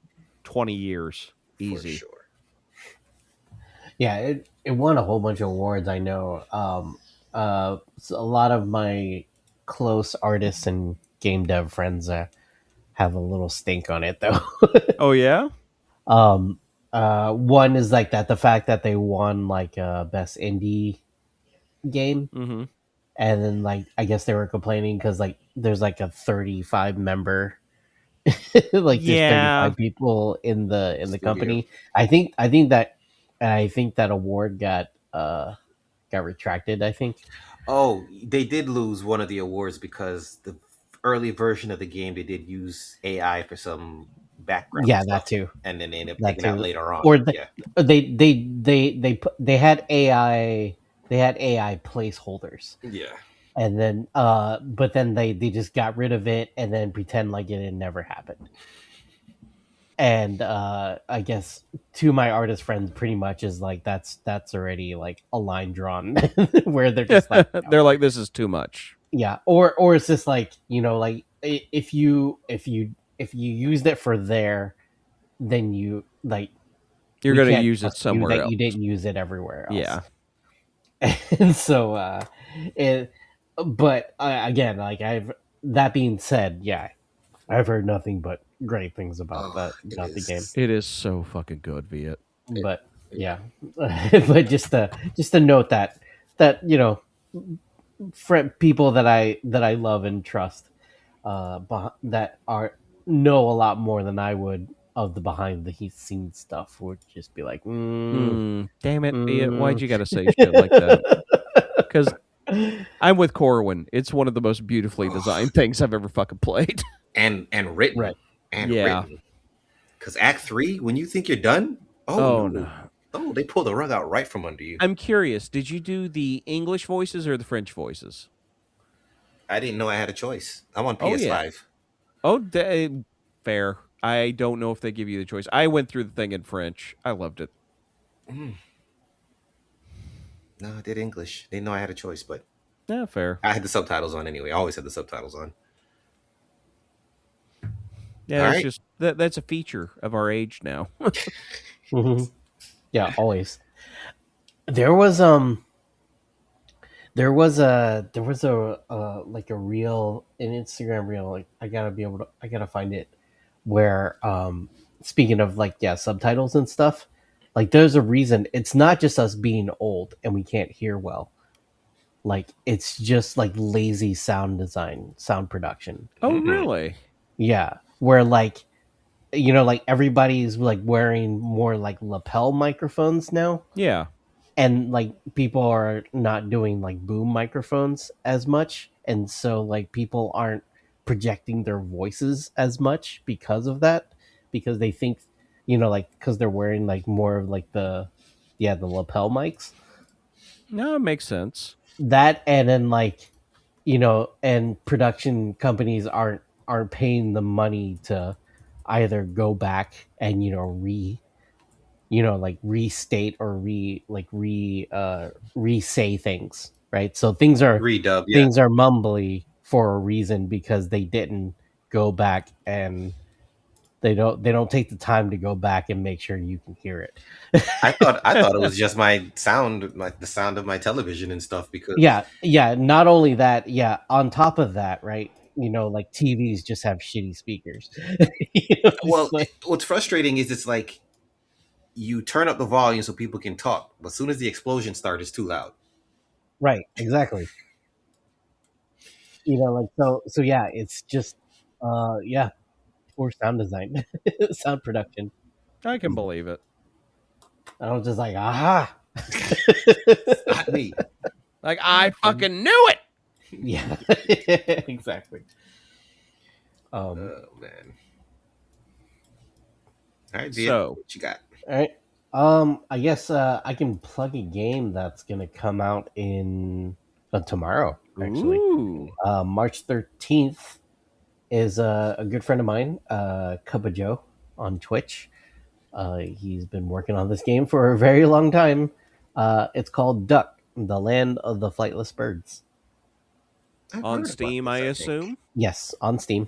20 years. Easy. For sure. Yeah, it won a whole bunch of awards, I know. So a lot of my close artists and game dev friends have a little stink on it, though. Oh, yeah? One is like that, the fact that they won like best indie game. Mm-hmm. And then like I guess they were complaining because like there's like a 35 member like there's 35 people in the company. I think that award got retracted, I think. Oh, they did lose one of the awards because the early version of the game they did use AI for some background stuff, that too, and then they ended up taking out later on. Or they had AI placeholders. Yeah. And then but then they just got rid of it and then pretend like it had never happened. And I guess to my artist friends pretty much is like that's already like a line drawn where they're just like they're like, this is too much. Yeah. Or it's just like, like if you used it for there, then you like you're gonna use it somewhere else. You didn't use it everywhere else. Yeah. And so but again, like that being said, yeah, I've heard nothing but great things about the game. It is so fucking good, Viet. But yeah, but just to note that people that I love and trust that know a lot more than I would of the behind the scenes stuff would just be like, damn it, Viet, why'd you gotta say shit like that? Because I'm with Corwin. It's one of the most beautifully designed things I've ever fucking played. And written. Right. And written. Because Act 3, when you think you're done, no. Oh, they pull the rug out right from under you. I'm curious, did you do the English voices or the French voices? I didn't know I had a choice. I'm on PS5. Fair. I don't know if they give you the choice. I went through the thing in French. I loved it. No, I did English. Didn't know I had a choice, but yeah, fair. I had the subtitles on anyway. I always had the subtitles on. Yeah, it's just that's a feature of our age now. Mm-hmm. Yeah, always. There was a like a reel, an Instagram reel. Like I gotta find it. Where speaking of like subtitles and stuff, like there's a reason. It's not just us being old and we can't hear well. Like it's just like lazy sound design, sound production. Oh, really? Yeah, where like like everybody's like wearing more like lapel microphones now. Yeah. And like people are not doing like boom microphones as much. And so like people aren't projecting their voices as much because of that, because they think, like because they're wearing like more of like the lapel mics. No, it makes sense. That, and then like, and production companies aren't paying the money to either go back and restate or re-say things, right? So things are redub, things are mumbly for a reason, because they didn't go back and they don't take the time to go back and make sure you can hear it. I thought it was just my sound, like the sound of my television and stuff, because not only that, on top of that, right, like TVs just have shitty speakers. Well, what's frustrating is it's like you turn up the volume so people can talk, but as soon as the explosion starts, it's too loud. Right, exactly. Like so yeah, it's just for sound design, sound production. I can believe it. I was just like, aha. Not me. Like, I fucking knew it. Yeah, exactly. Oh man. All right, Vid, So, what you got? All right. I guess I can plug a game that's gonna come out in tomorrow. Actually, ooh. March 13th is a good friend of mine, Cubba Joe, on Twitch. He's been working on this game for a very long time. It's called Duck, the Land of the Flightless Birds. I've On heard about Steam, this, I I think. assume. Yes, on Steam.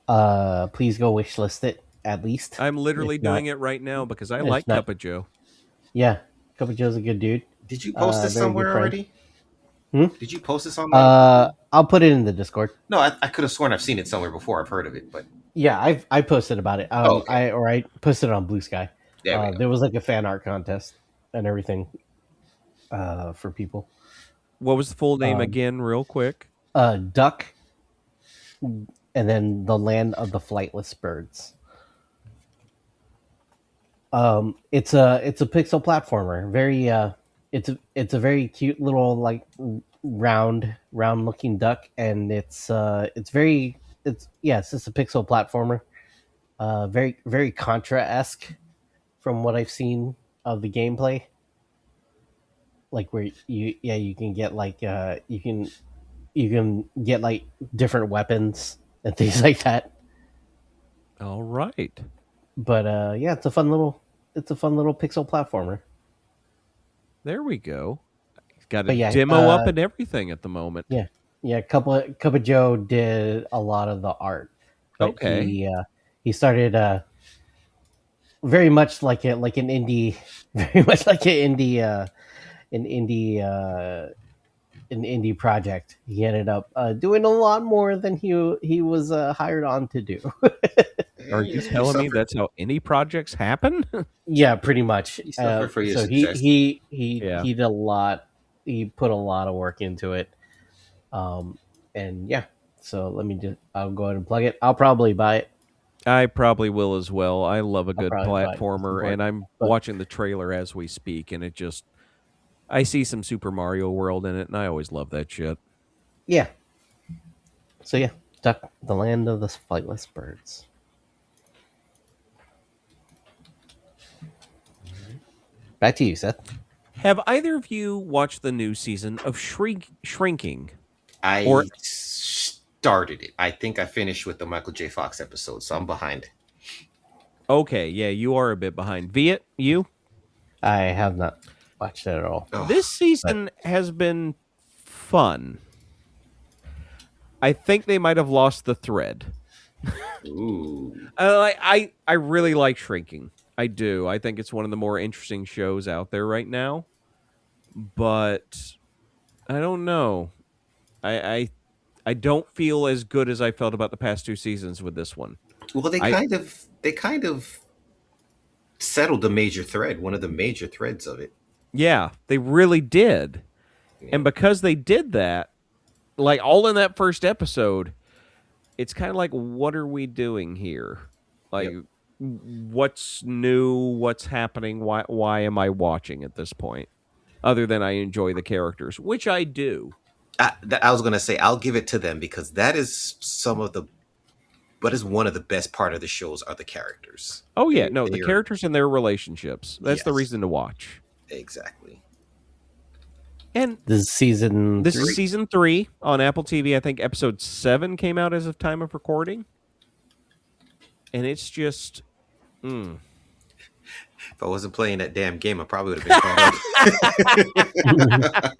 Please go wishlist it at least. I'm literally If not- doing it right now because I if like not- Cup of Joe. Yeah, Cubba Joe's a good dude. Did you post this Very good somewhere friend. already? Hmm? Did you post this online? I'll put it in the Discord. No, I could have sworn I've seen it somewhere before. I've heard of it, but Yeah, I posted about it. okay. I posted it on Blue Sky. There we go. There was like a fan art contest and everything for people. What was the full name again, real quick? Duck, and then the Land of the Flightless Birds. It's a pixel platformer. Very it's a very cute little like round looking duck, and it's just a pixel platformer. Very Contra esque from what I've seen of the gameplay. Like where you can get like you can get like different weapons and things like that. All right. But yeah, it's a fun little pixel platformer. There we go. Got a But yeah, demo up and everything at the moment. Yeah, Cup of Joe did a lot of the art, but Okay. he started very much like an indie, very much like an indie project. He ended up doing a lot more than he was hired on to do. Are you telling me that's how any projects happen? Yeah, pretty much. You suffer for your So success. Yeah. he did a lot. He put a lot of work into it. And yeah, so I'll go ahead and plug it. I'll probably buy it. I probably will as well. I love a good probably buy it to platformer, support, and I'm but- watching the trailer as we speak, and I see some Super Mario World in it, and I always love that shit. Yeah. So yeah, Duck, the Land of the Flightless Birds. Back to you, Seth. Have either of you watched the new season of Shrinking? I started it. I think I finished with the Michael J. Fox episode, so I'm behind. Okay, yeah, you are a bit behind. Viet, you? I have not watched it at all. Oh, This season has been fun. I think they might have lost the thread. ooh. I really like Shrinking. I do. I think it's one of the more interesting shows out there right now. But I don't know. I don't feel as good as I felt about the past two seasons with this one. Well, they kind of settled the major thread, one of the major threads of it. Yeah, they really did. Yeah. And because they did that, like all in that first episode, it's kind of like, what are we doing here? Like, what's new? What's happening? Why am I watching at this point? Other than I enjoy the characters, which I do. I was going to say, I'll give it to them because that is one of the best part of the shows are the characters. Oh, yeah. No, the characters and their relationships. That's the Yes. reason to watch. Exactly. And This is season this 3? is season 3 on Apple TV. I think episode 7 came out as of time of recording. And it's just... If I wasn't playing that damn game, I probably would have been caught up.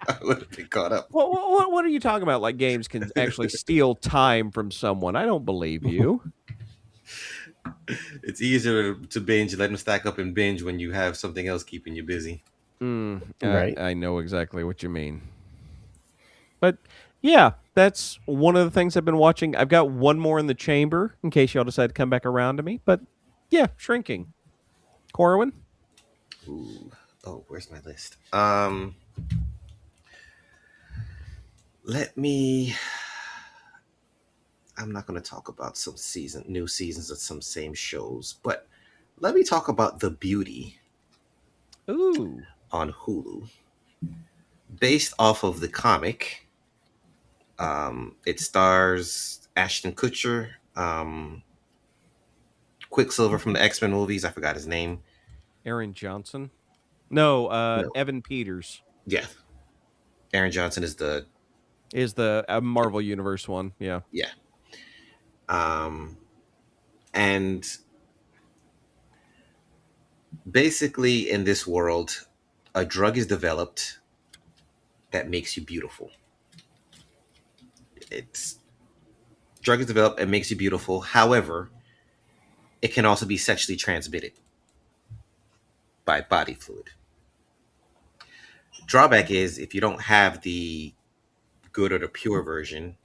I would have been caught up. What are you talking about? Like games can actually steal time from someone. I don't believe you. It's easier to binge, let them stack up and binge when you have something else keeping you busy. Right. I know exactly what you mean. But yeah, that's one of the things I've been watching. I've got one more in the chamber in case y'all decide to come back around to me. But yeah, Shrinking. Corwin? Ooh. Oh, where's my list? Let me... I'm not going to talk about new seasons of some same shows, but let me talk about The Beauty Ooh, on Hulu, based off of the comic. It stars Ashton Kutcher, Quicksilver from the X-Men movies. I forgot his name. Aaron Johnson. No, No, Evan Peters yeah, Aaron Johnson is the is the Marvel Universe one. Yeah. yeah. Um, and basically, in this world, a drug is developed that makes you beautiful. It's drug is developed and makes you beautiful. However, it can also be sexually transmitted by body fluid. Drawback is if you don't have the good or the pure version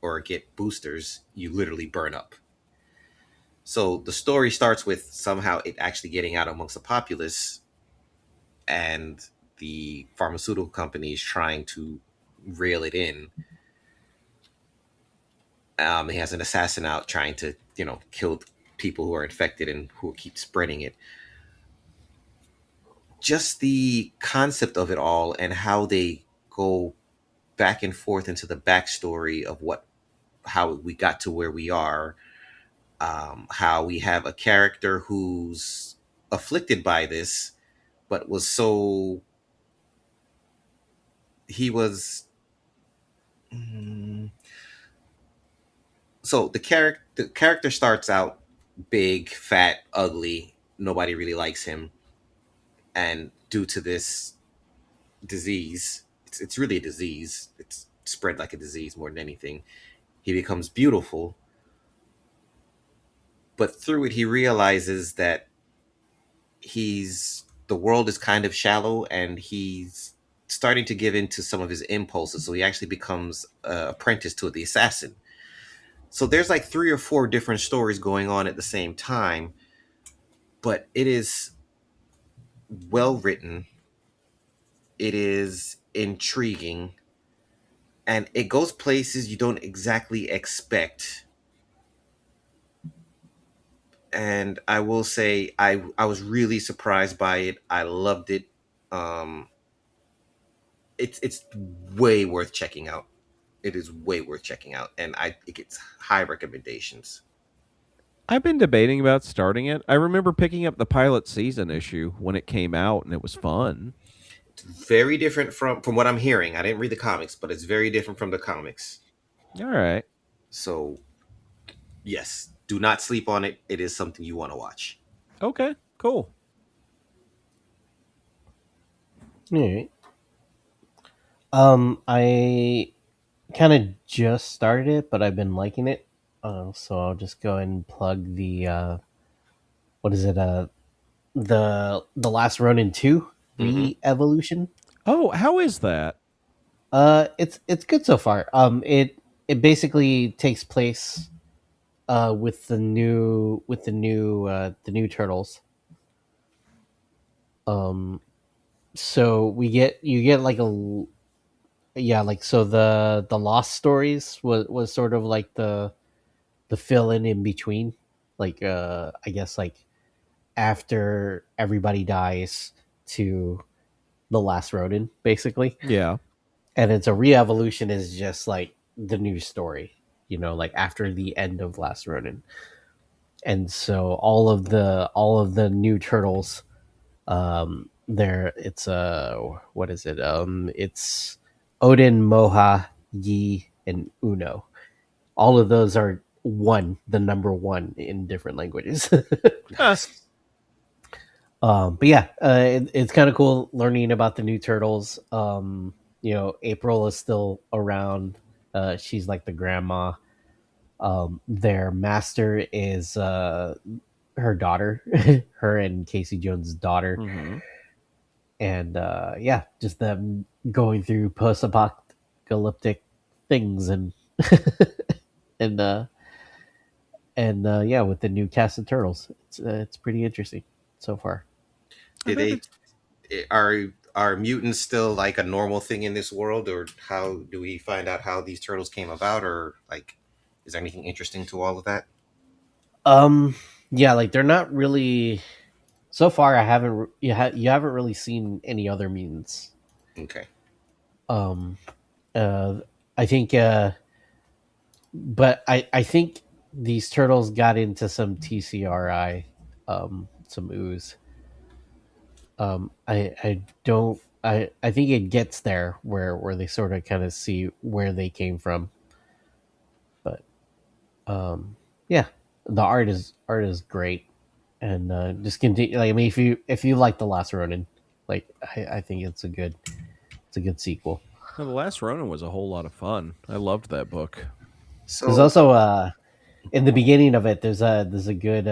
or get boosters, you literally burn up. So the story starts with somehow it actually getting out amongst the populace and the pharmaceutical companies trying to rail it in. He has an assassin out trying to, kill people who are infected and who keep spreading it. Just the concept of it all and how they go back and forth into the backstory of how we got to where we are. How we have a character who's afflicted by this, but was so he was. mm, So the character starts out big, fat, ugly. Nobody really likes him, and due to this disease, it's really a disease. It's spread like a disease more than anything. He becomes beautiful, but through it, he realizes that the world is kind of shallow, and he's starting to give in to some of his impulses. So he actually becomes apprentice to the assassin. So there's like three or four different stories going on at the same time, but it is well written. It is intriguing, and it goes places you don't exactly expect. And I will say, I was really surprised by it. I loved it. Um, it's way worth checking out. It is way worth checking out, and it gets high recommendations. I've been debating about starting it. I remember picking up the pilot season issue when it came out, and it was fun. It's very different from what I'm hearing. I didn't read the comics, but it's very different from the comics. All right. So yes, do not sleep on it. It is something you want to watch. Okay. Cool. All right. I kind of just started it, but I've been liking it. So I'll just go and plug the what is it? The Last Ronin 2 Mm-hmm. re-evolution. Oh, how is that? It's good so far. It basically takes place with the new turtles. Um, so you get like a yeah, like so the Lost Stories was sort of like the fill in between, like I guess like after everybody dies to the last Ronin, basically. Yeah. And it's a re-evolution is just like the new story, like after the end of Last Ronin. And so all of the new turtles, there it's what is it? It's Odin, Moha, Yi, and Uno. All of those are the number one in different languages. Nice. But yeah, it's kind of cool learning about the new turtles. April is still around. She's like the grandma. Their master is her daughter, her and Casey Jones' daughter, Mm-hmm. and yeah, just them going through post-apocalyptic things and yeah, with the new cast of turtles, it's pretty interesting so far. I Did bet they it's are mutants still like a normal thing in this world, or how do we find out how these turtles came about, or like Is there anything interesting to all of that? Yeah, like they're not really. So far, I haven't. You haven't really seen any other mutants. Okay. Um, uh, I think. But I think these turtles got into some TCRI, some ooze. I don't. I think it gets there where they sort of kind of see where they came from. But yeah, the art is great, and just continue. Like, I mean, if you like the Last Ronin, like I think it's a good sequel. Well, the Last Ronin was a whole lot of fun. I loved that book. There's So also in the beginning of it, there's a good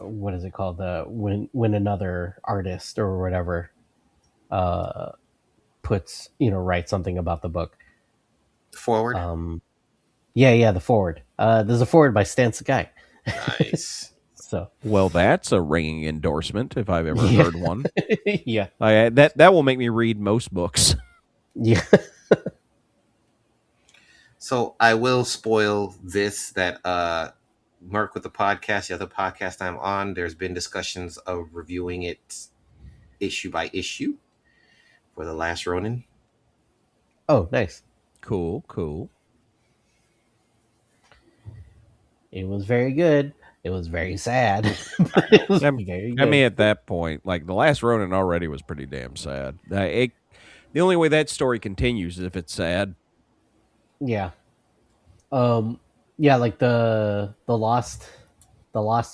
what is it called, when another artist or whatever uh puts, writes something about the book. forward. Yeah, the forward. There's a forward by Stan Sakai. Nice. So Well, that's a ringing endorsement if I've ever yeah. heard one. Yeah. That will make me read most books. Yeah. So I will spoil this that Merc with the podcast, the other podcast I'm on, there's been discussions of reviewing it issue by issue for The Last Ronin. Oh, nice. Cool. It was very good. It was very sad. But it was very good. I mean, at that point, like the Last Ronin already was pretty damn sad. The only way that story continues is if it's sad. Yeah. Yeah, like the lost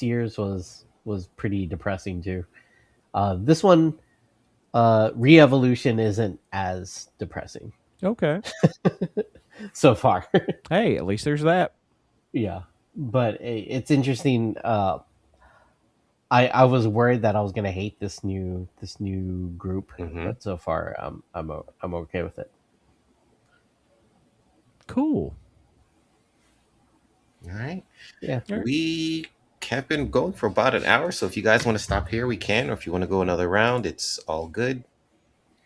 years was pretty depressing too. This one, re-evolution isn't as depressing Okay. so far. Hey, at least there's that. Yeah, but it's interesting. I was worried that I was gonna hate this new group, Mm-hmm. but so far, I'm okay with it. Cool. All right. Yeah. We have been going for about an hour, so if you guys want to stop here, we can, or if you want to go another round, it's all good.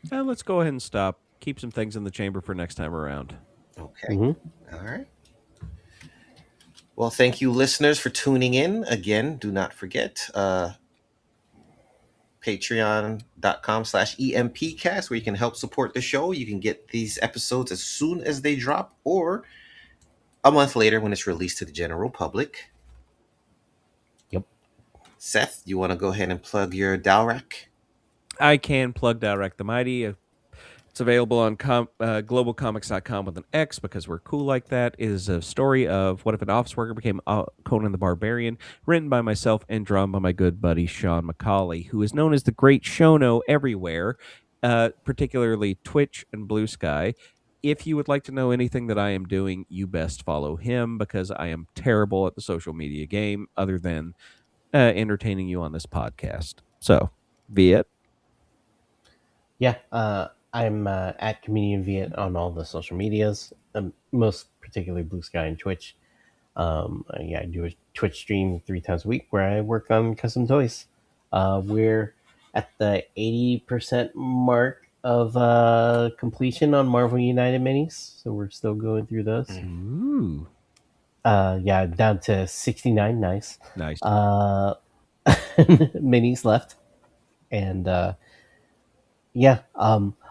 Let's go ahead and stop. Keep some things in the chamber for next time around. Okay. Mm-hmm. All right. Well, thank you, listeners, for tuning in. Again, do not forget patreon.com/EMPcast, where you can help support the show. You can get these episodes as soon as they drop or a month later when it's released to the general public. Yep. Seth, you want to go ahead and plug your Dalrac? I can plug Direct the Mighty. It's available on globalcomics.com with an X because we're cool like that. It is a story of what if an office worker became Conan the Barbarian, written by myself and drawn by my good buddy Sean McCauley, who is known as the Great Shono everywhere, particularly Twitch and Blue Sky. If you would like to know anything that I am doing, you best follow him because I am terrible at the social media game other than entertaining you on this podcast. So, Viet. Yeah. I'm at Comedian Viet on all the social medias, most particularly Blue Sky and Twitch. Yeah, I do a Twitch stream 3 times a week where I work on custom toys. We're at the 80% mark of completion on Marvel United minis, so we're still going through those. Ooh. Yeah, down to 69. Nice. Nice. Minis left, and yeah.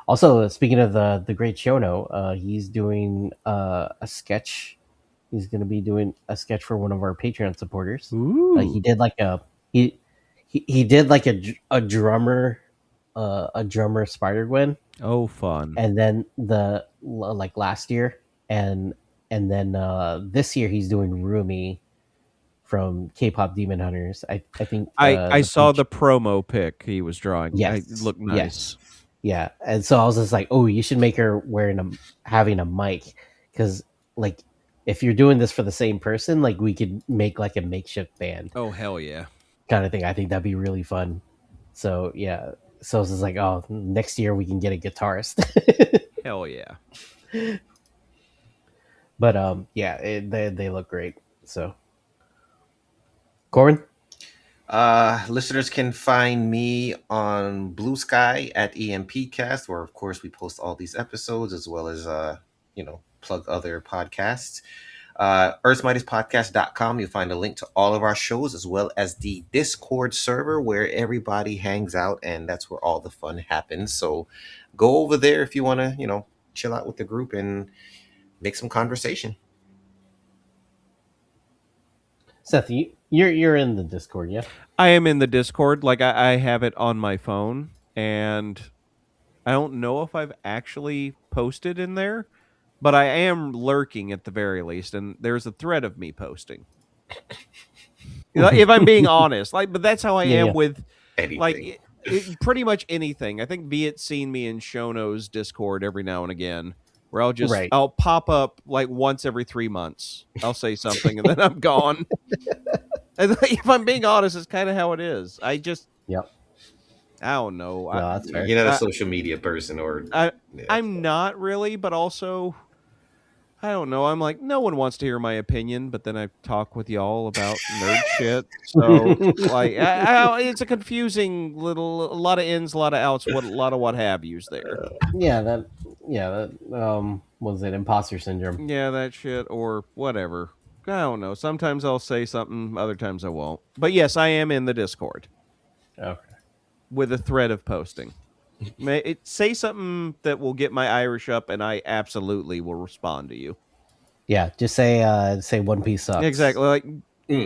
Also, speaking of the Great Shono, he's doing a sketch. He's going to be doing a sketch for one of our Patreon supporters. Ooh. He did like he did like a drummer Spider Gwen, Oh, fun. and then like last year, and then this year he's doing Rumi from K-pop Demon Hunters. I think I saw the promo pic he was drawing. Yes, It looked nice. yes. Yeah, and so I was just like, oh, you should make her having a mic, because like if you're doing this for the same person, like we could make like a makeshift band Oh, hell yeah. kind of thing. I think that'd be really fun. So yeah, so I was just like, oh, next year we can get a guitarist. Hell yeah. But yeah, they look great. So, Corbin. Listeners can find me on Blue Sky at EMPcast, where of course we post all these episodes as well as plug other podcasts. EarthsMightiestPodcast.com. You'll find a link to all of our shows as well as the Discord server where everybody hangs out, and that's where all the fun happens. So go over there if you want to, chill out with the group and make some conversation. Seth, you're in the Discord, yeah? I am in the Discord. Like I have it on my phone, and I don't know if I've actually posted in there, but I am lurking at the very least, and there's a thread of me posting. If I'm being honest, but that's how I am with anything. Pretty much anything. I think Viet's seen me in Shono's Discord every now and again, where I'll pop up like once every 3 months. I'll say something and then I'm gone. And if I'm being honest, it's kind of how it is. I don't know. No, that's fair. You're not a social media person, or I'm not really, but also I don't know. I'm like, no one wants to hear my opinion, but then I talk with y'all about nerd shit. So it's a confusing a lot of ins, a lot of outs, a lot of what have yous there. That was it imposter syndrome? Yeah, that shit or whatever. I don't know. Sometimes I'll say something, other times I won't. But yes, I am in the Discord. Okay. With a thread of posting. Say something that will get my Irish up, and I absolutely will respond to you. Yeah, just say One Piece sucks. Exactly. Like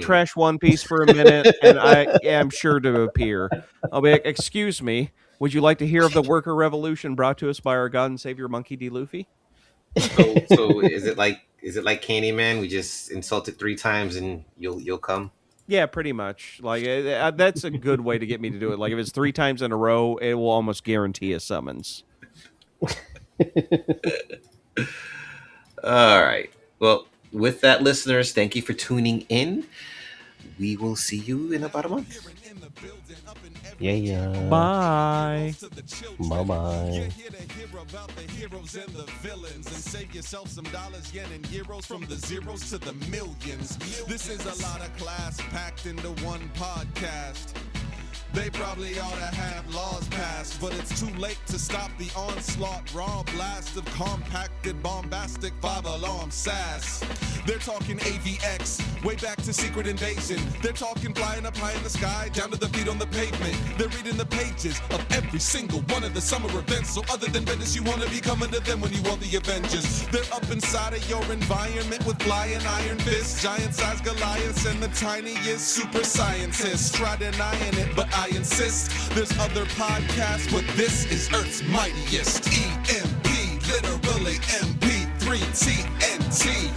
trash One Piece for a minute, and I am sure to appear. I'll be like, excuse me, would you like to hear of the worker revolution brought to us by our God and Savior Monkey D. Luffy? So is it like Candyman? We just insult it 3 times and you'll come? Yeah, pretty much. Like that's a good way to get me to do it. Like if it's 3 times in a row, it will almost guarantee a summons. All right. Well, with that, listeners, thank you for tuning in. We will see you in about a month. Yeah. Bye. Bye. About the heroes and the villains, and save yourself some dollars, yen, and euros from the zeros to the millions. This is a lot of class packed into one podcast. They probably ought to have laws passed, but it's too late to stop the onslaught. Raw blast of compacted, bombastic, 5-alarm sass. They're talking AVX, way back to Secret Invasion. They're talking flying up high in the sky, down to the feet on the pavement. They're reading the pages of every single one of the summer events. So other than Bendis, you want to be coming to them when you want the Avengers. They're up inside of your environment with flying iron fists, giant-sized Goliaths, and the tiniest super scientists. Try denying it, but I insist. There's other podcasts, but this is Earth's Mightiest. EMP, literally MP3 TNT.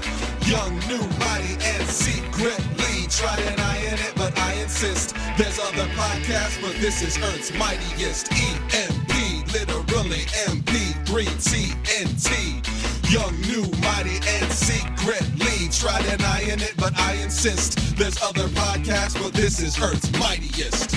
Young, new, mighty, and secretly. Try denying it, but I insist. There's other podcasts, but this is Earth's Mightiest. EMP, literally MP3 TNT. Young, new, mighty, and secretly. Try denying it, but I insist. There's other podcasts, but this is Earth's Mightiest.